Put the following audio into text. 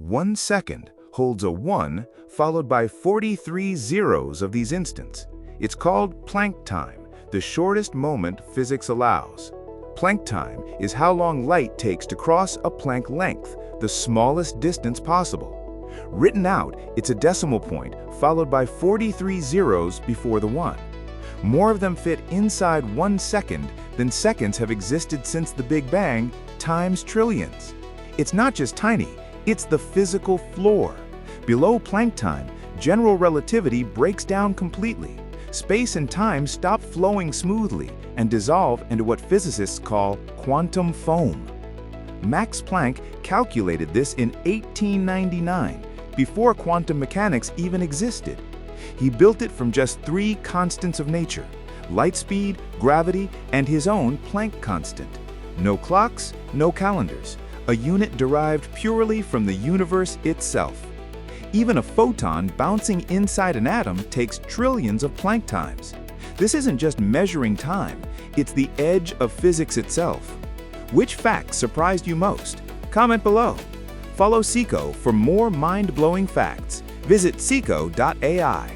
1 second holds a 1 followed by 43 zeros of these instants. It's called Planck time, the shortest moment physics allows. Planck time is how long light takes to cross a Planck length, the smallest distance possible. Written out, it's a decimal point followed by 43 zeros before the 1. More of them fit inside 1 second than seconds have existed since the Big Bang, times trillions. It's not just tiny, it's the physical floor. Below Planck time, general relativity breaks down completely. Space and time stop flowing smoothly and dissolve into what physicists call quantum foam. Max Planck calculated this in 1899, before quantum mechanics even existed. He built it from just 3 constants of nature: light speed, gravity, and his own Planck constant. No clocks, no calendars, a unit derived purely from the universe itself. Even a photon bouncing inside an atom takes trillions of Planck times. This isn't just measuring time, it's the edge of physics itself. Which facts surprised you most? Comment below. Follow Sikho for more mind-blowing facts. Visit Sikho.ai.